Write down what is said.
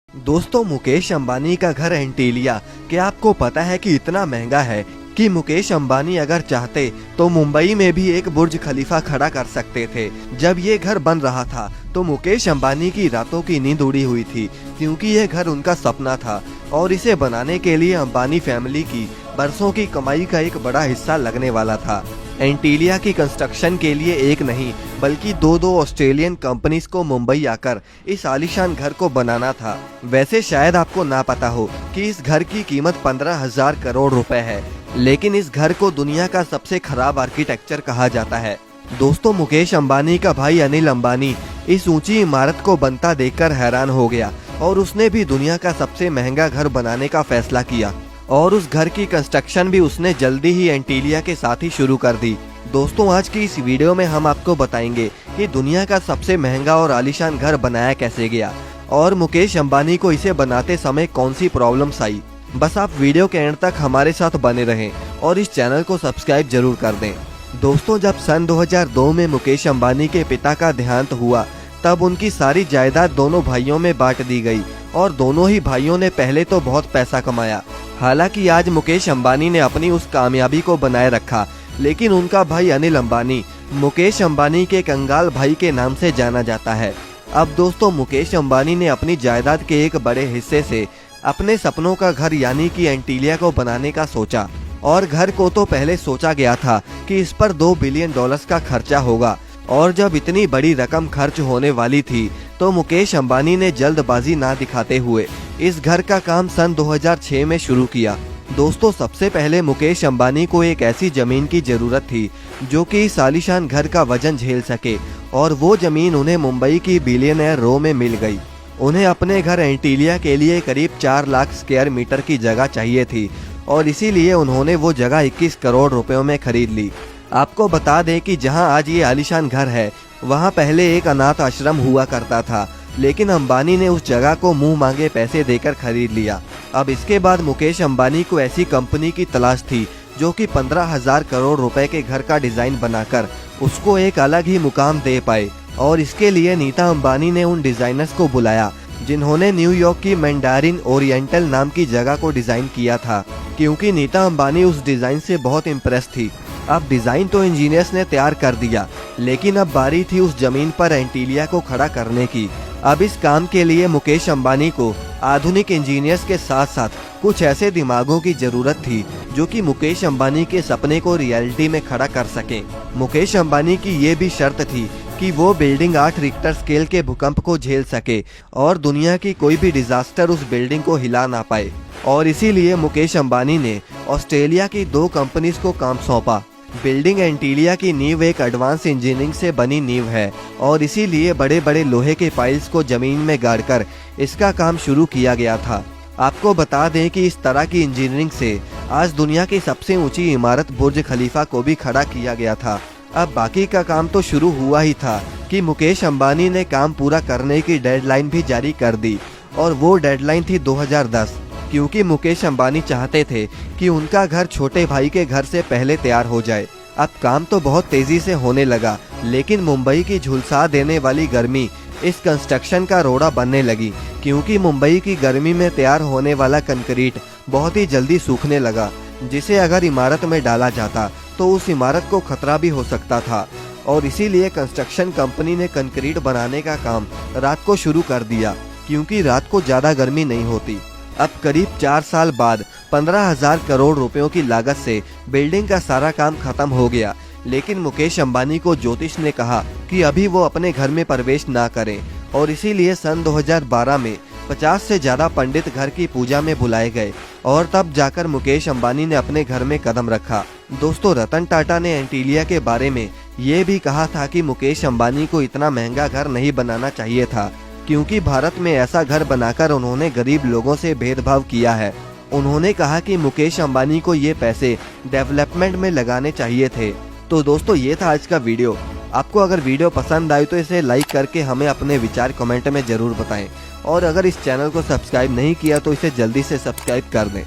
दोस्तों, मुकेश अंबानी का घर एंटीलिया, क्या आपको पता है कि इतना महंगा है कि मुकेश अंबानी अगर चाहते तो मुंबई में भी एक बुर्ज खलीफा खड़ा कर सकते थे। जब ये घर बन रहा था तो मुकेश अंबानी की रातों की नींद उड़ी हुई थी, क्योंकि यह घर उनका सपना था और इसे बनाने के लिए अंबानी फैमिली की बरसों की कमाई का एक बड़ा हिस्सा लगने वाला था। एंटीलिया की कंस्ट्रक्शन के लिए एक नहीं बल्कि दो ऑस्ट्रेलियन कंपनीज को मुंबई आकर इस आलीशान घर को बनाना था। वैसे शायद आपको ना पता हो कि इस घर की कीमत 15,000 करोड़ रुपए है, लेकिन इस घर को दुनिया का सबसे खराब आर्किटेक्चर कहा जाता है। दोस्तों, मुकेश अंबानी का भाई अनिल अंबानी इस ऊंची इमारत को बनता देखकर हैरान हो गया और उसने भी दुनिया का सबसे महंगा घर बनाने का फैसला किया और उस घर की कंस्ट्रक्शन भी उसने जल्दी ही एंटीलिया के साथ ही शुरू कर दी। दोस्तों, आज की इस वीडियो में हम आपको बताएंगे कि दुनिया का सबसे महंगा और आलीशान घर बनाया कैसे गया और मुकेश अंबानी को इसे बनाते समय कौन सी प्रॉब्लम्स आई। बस आप वीडियो के एंड तक हमारे साथ बने रहें और इस चैनल को सब्सक्राइब जरूर कर दें। दोस्तों, जब सन 2002 में मुकेश अंबानी के पिता का देहांत हुआ तब उनकी सारी जायदाद दोनों भाइयों में बांट दी गई और दोनों ही भाइयों ने पहले तो बहुत पैसा कमाया। हालांकि आज मुकेश अंबानी ने अपनी उस कामयाबी को बनाए रखा, लेकिन उनका भाई अनिल अंबानी मुकेश अंबानी के कंगाल भाई के नाम से जाना जाता है। अब दोस्तों, मुकेश अंबानी ने अपनी जायदाद के एक बड़े हिस्से से अपने सपनों का घर यानी कि एंटीलिया को बनाने का सोचा और घर को तो पहले सोचा गया था कि इस पर $2 बिलियन का खर्चा होगा और जब इतनी बड़ी रकम खर्च होने वाली थी तो मुकेश अंबानी ने जल्दबाजी ना दिखाते हुए इस घर का काम सन 2006 में शुरू किया। दोस्तों, सबसे पहले मुकेश अंबानी को एक ऐसी जमीन की जरूरत थी जो कि इस आलीशान घर का वजन झेल सके और वो जमीन उन्हें मुंबई की बिलियनर रो में मिल गई। उन्हें अपने घर एंटीलिया के लिए करीब 4 लाख स्क्वायर मीटर की जगह चाहिए थी और इसीलिए उन्होंने वो जगह 21 करोड़ रुपयों में खरीद ली। आपको बता दें कि जहां आज ये आलीशान घर है वहां पहले एक अनाथ आश्रम हुआ करता था, लेकिन अंबानी ने उस जगह को मुंह मांगे पैसे देकर खरीद लिया। अब इसके बाद मुकेश अंबानी को ऐसी कंपनी की तलाश थी जो कि 15,000 करोड़ रुपए के घर का डिजाइन बनाकर उसको एक अलग ही मुकाम दे पाए और इसके लिए नीता अंबानी ने उन डिजाइनर्स को बुलाया जिन्होंने न्यूयॉर्क की मैंडारिन ओरिएंटल नाम की जगह को डिजाइन किया था, क्योंकि नीता अंबानी उस डिजाइन से बहुत इम्प्रेस थी। अब डिजाइन तो इंजीनियर्स ने तैयार कर दिया, लेकिन अब बारी थी उस जमीन पर एंटीलिया को खड़ा करने की। अब इस काम के लिए मुकेश अंबानी को आधुनिक इंजीनियर्स के साथ साथ कुछ ऐसे दिमागों की जरूरत थी जो कि मुकेश अंबानी के सपने को रियलिटी में खड़ा कर सकें। मुकेश अंबानी की ये भी शर्त थी कि वो बिल्डिंग 8 रिक्टर स्केल के भूकंप को झेल सके और दुनिया की कोई भी डिजास्टर उस बिल्डिंग को हिला ना पाए, और इसीलिए मुकेश अंबानी ने ऑस्ट्रेलिया की 2 कंपनीज को काम सौंपा। बिल्डिंग एंटीलिया की नींव एक एडवांस इंजीनियरिंग से बनी नींव है और इसीलिए बड़े बड़े लोहे के पाइल्स को जमीन में गाड़कर इसका काम शुरू किया गया था। आपको बता दें कि इस तरह की इंजीनियरिंग से आज दुनिया की सबसे ऊंची इमारत बुर्ज खलीफा को भी खड़ा किया गया था। अब बाकी का काम तो शुरू हुआ ही था कि मुकेश अंबानी ने काम पूरा करने की डेडलाइन भी जारी कर दी और वो डेडलाइन थी 2010, क्योंकि मुकेश अंबानी चाहते थे कि उनका घर छोटे भाई के घर से पहले तैयार हो जाए। अब काम तो बहुत तेजी से होने लगा, लेकिन मुंबई की झुलसा देने वाली गर्मी इस कंस्ट्रक्शन का रोड़ा बनने लगी, क्योंकि मुंबई की गर्मी में तैयार होने वाला कंक्रीट बहुत ही जल्दी सूखने लगा, जिसे अगर इमारत में डाला जाता तो उस इमारत को खतरा भी हो सकता था और इसीलिए कंस्ट्रक्शन कंपनी ने कंक्रीट बनाने का काम रात को शुरू कर दिया, क्योंकि रात को ज्यादा गर्मी नहीं होती। अब करीब 4 साल बाद 15,000 करोड़ रुपयों की लागत से बिल्डिंग का सारा काम खत्म हो गया, लेकिन मुकेश अंबानी को ज्योतिष ने कहा कि अभी वो अपने घर में प्रवेश ना करें और इसीलिए सन 2012 में 50 से ज्यादा पंडित घर की पूजा में बुलाए गए और तब जाकर मुकेश अंबानी ने अपने घर में कदम रखा। दोस्तों, रतन टाटा ने एंटीलिया के बारे में ये भी कहा था कि मुकेश अंबानी को इतना महंगा घर नहीं बनाना चाहिए था, क्योंकि भारत में ऐसा घर बनाकर उन्होंने गरीब लोगों से भेदभाव किया है। उन्होंने कहा कि मुकेश अंबानी को ये पैसे डेवलपमेंट में लगाने चाहिए थे। तो दोस्तों, ये था आज का वीडियो। आपको अगर वीडियो पसंद आई तो इसे लाइक करके हमें अपने विचार कमेंट में जरूर बताएं और अगर इस चैनल को सब्सक्राइब नहीं किया तो इसे जल्दी से सब्सक्राइब कर दें।